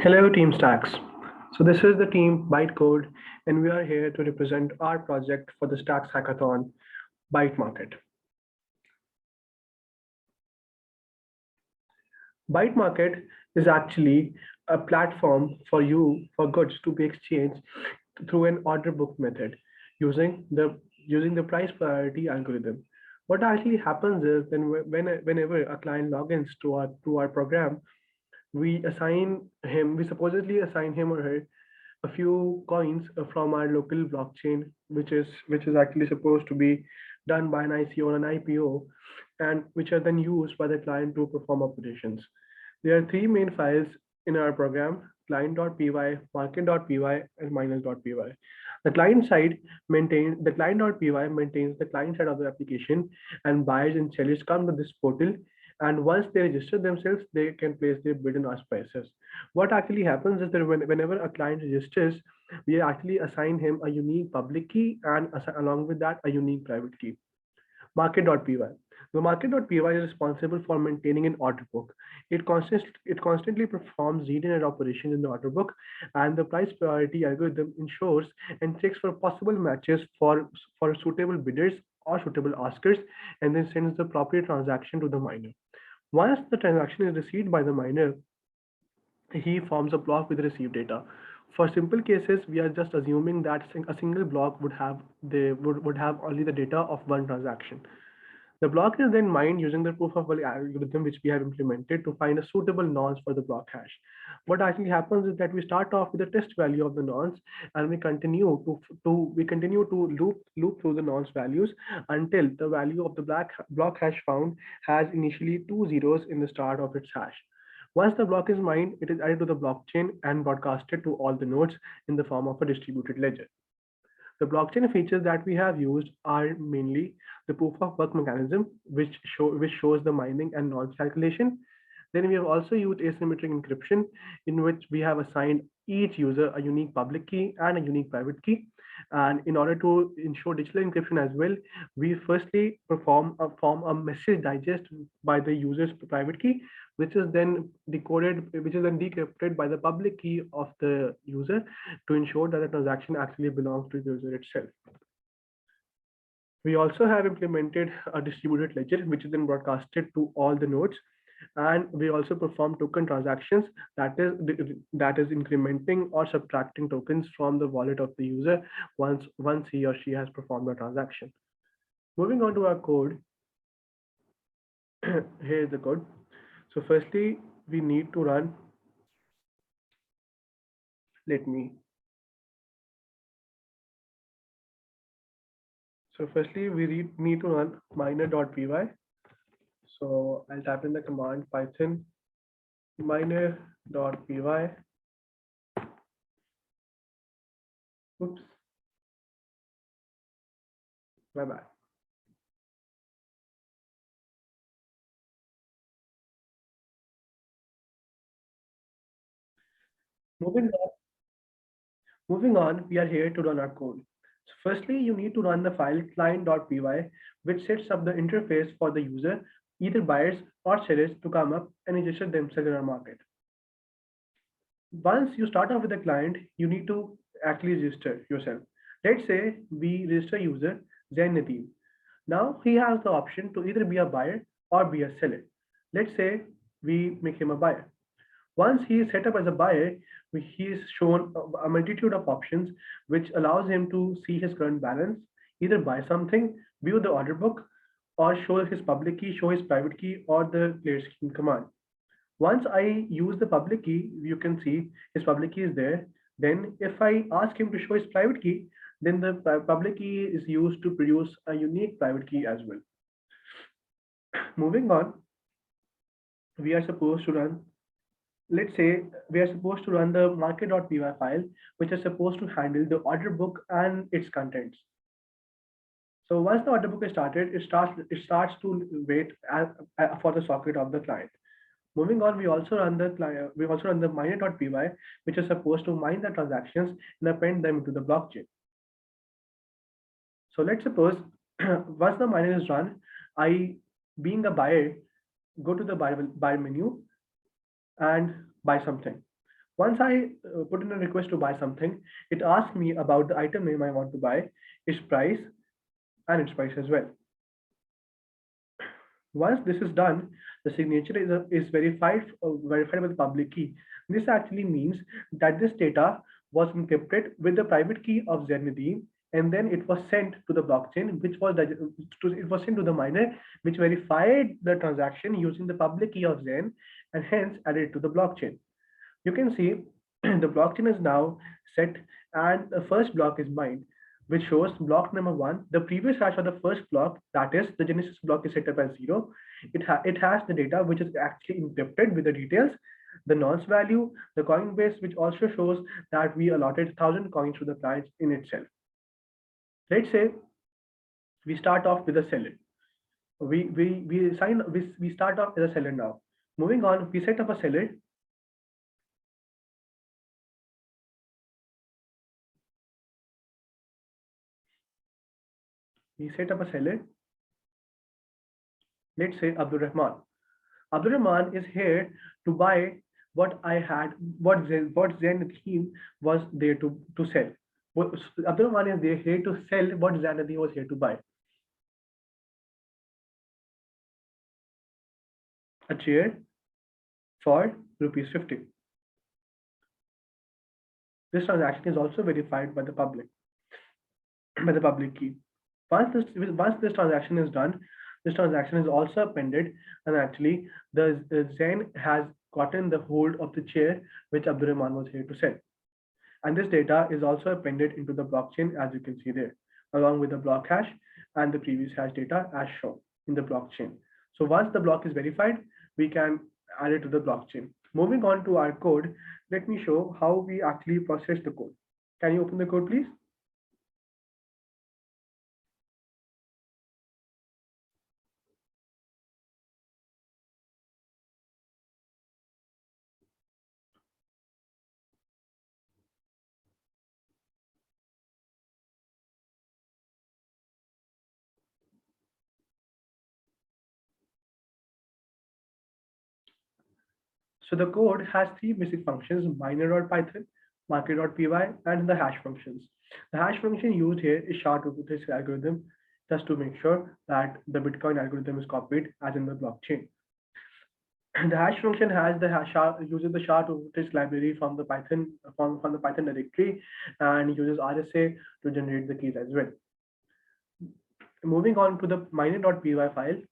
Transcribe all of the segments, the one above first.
Hello, Team Stacks. So this is the team Bytecode, and we are here to represent our project for the Stacks Hackathon, Byte Market. Byte Market is actually a platform for you for goods to be exchanged through an order book method using the price priority algorithm. What actually happens is whenever a client logins to our program, we supposedly assign him or her a few coins from our local blockchain, which is actually supposed to be done by an ICO or an IPO, and which are then used by the client to perform operations. There are three main files in our program: client.py, market.py, and miners.py. The client.py maintains the client side of the application, and buyers and sellers come to this portal, and once they register themselves, they can place their bid and ask prices. What actually happens is that whenever a client registers, we actually assign him a unique public key and along with that a unique private key. Market.py. The market.py is responsible for maintaining an order book. It constantly performs read and operations in the order book, and the price priority algorithm ensures and checks for possible matches for suitable bidders or suitable askers, and then sends the appropriate transaction to the miner. Once the transaction is received by the miner, he forms a block with received data. For simple cases, we are just assuming that a single block would have only the data of one transaction. The block is then mined using the proof of work algorithm which we have implemented to find a suitable nonce for the block hash. What actually happens is that we start off with the test value of the nonce, and we continue to loop through the nonce values until the value of the block hash found has initially two zeros in the start of its hash. Once the block is mined, it is added to the blockchain and broadcasted to all the nodes in the form of a distributed ledger. The blockchain features that we have used are mainly the proof of work mechanism, which shows the mining and nonce calculation. Then we have also used asymmetric encryption, in which we have assigned each user a unique public key and a unique private key. And in order to ensure digital encryption as well, we firstly form a message digest by the user's private key, which is then decrypted by the public key of the user to ensure that the transaction actually belongs to the user itself. We also have implemented a distributed ledger, which is then broadcasted to all the nodes. And we also perform token transactions, that is incrementing or subtracting tokens from the wallet of the user once he or she has performed a transaction. Moving on to our code, here is the code. So firstly, we need to run, let me, so firstly, we need to run miner.py. So I'll type in the command python miner.py. Oops, my bad. Moving on, Moving on, we are here to run our code. So firstly, you need to run the file client.py, which sets up the interface for the user, either buyers or sellers, to come up and register themselves in our market. Once you start off with the client, you need to actually register yourself. Let's say we register user Zain Nadeem. Now he has the option to either be a buyer or be a seller. Let's say we make him a buyer. Once he is set up as a buyer, he is shown a multitude of options which allows him to see his current balance, either buy something, view the order book, or show his public key, show his private key, or the player scheme command. Once I use the public key, you can see his public key is there. Then if I ask him to show his private key, then the public key is used to produce a unique private key as well. Moving on, we are supposed to run let's say we are supposed to run the market.py file, which is supposed to handle the order book and its contents. So once the order book is started, it starts to wait for the socket of the client. Moving on, we also run the miner.py, which is supposed to mine the transactions and append them into the blockchain. So let's suppose once the miner is run, I, being a buyer, go to the buy menu and buy something. Once I put in a request to buy something, it asks me about the item name I want to buy, its price, and its price as well. Once this is done, the signature is verified by the public key. This actually means that this data was encrypted with the private key of Zenity, and then it was sent to the blockchain, it was sent to the miner, which verified the transaction using the public key of Zen, and hence added to the blockchain. You can see the blockchain is now set, and the first block is mined, which shows block number one. The previous hash of the first block, that is the Genesis block, is set up as 0. It has the data which is actually encrypted with the details, the nonce value, the coin base, which also shows that we allotted 1,000 coins to the client in itself. Let's say we start off with a seller. We start off as a seller now. Moving on, we set up a seller. We set up a seller. Let's say Abdul Rahman. Abdul Rahman is here to buy what I had, what Zen theme was there to sell. Abdul Rahman is there here to sell what Zanadi was here to buy. A chair for ₹50. This transaction is also verified by the public key. Once this transaction is done, this transaction is also appended, and actually the Zen has gotten the hold of the chair which Abdul Rahman was here to sell. And this data is also appended into the blockchain, as you can see there, along with the block hash and the previous hash data as shown in the blockchain. So once the block is verified, we can add it to the blockchain. Moving on to our code, let me show how we actually process the code. Can you open the code, please? So the code has three basic functions: miner.python, market.py, and the hash functions. The hash function used here is SHA-256 algorithm, just to make sure that the Bitcoin algorithm is copied as in the blockchain. The hash function has the uses the SHA-256 library from the Python directory, and uses RSA to generate the keys as well. Moving on to the miner.py file.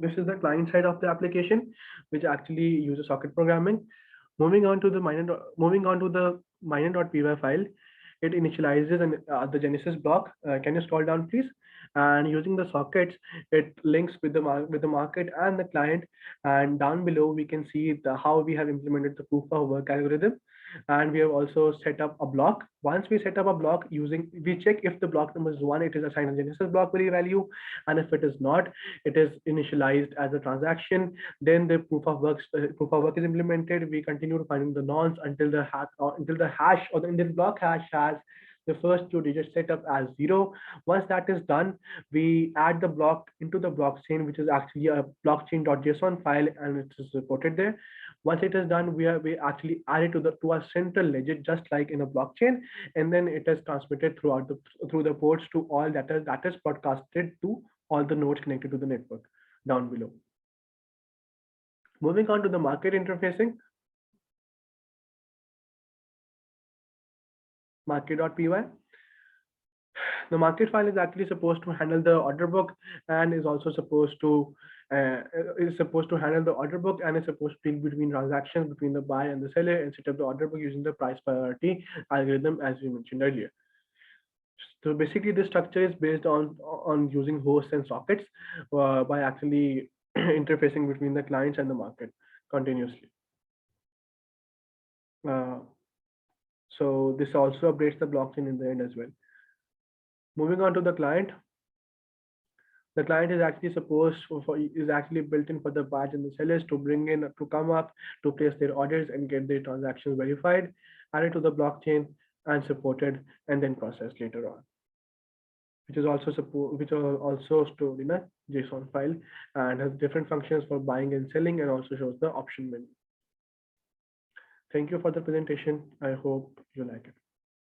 This is the client side of the application, which actually uses socket programming. Moving on to the miner.py file, it initializes the Genesis block. Can you scroll down, please? And using the sockets, it links with the market and the client. And down below, we can see how we have implemented the proof of work algorithm. And we have also set up a block. Once we set up a block, we check if the block number is 1, it is assigned a Genesis block value, and if it is not, it is initialized as a transaction. Then the proof of work is implemented. We continue to finding the nonce until the hash or the Indian block hash has the first 2 digits set up as 0. Once that is done, we add the block into the blockchain, which is actually a blockchain.json file, and it is reported there. Once it is done, we actually add it to a central ledger, just like in a blockchain, and then it is transmitted through the ports to all that is broadcasted to all the nodes connected to the network down below. Moving on to the market interfacing. Market.py. The market file is actually supposed to handle the order book, and is also supposed to handle the order book, and is supposed to deal between transactions between the buyer and the seller, and set up the order book using the price priority algorithm, as we mentioned earlier. So basically, this structure is based on using hosts and sockets by actually interfacing between the clients and the market continuously. So this also updates the blockchain in the end as well. Moving on to the client. The client is actually is actually built in for the buyers and the sellers to come up to place their orders and get their transactions verified, added to the blockchain and supported, and then processed later on, which are also stored in a JSON file and has different functions for buying and selling, and also shows the option menu. Thank you for the presentation. I hope you like it.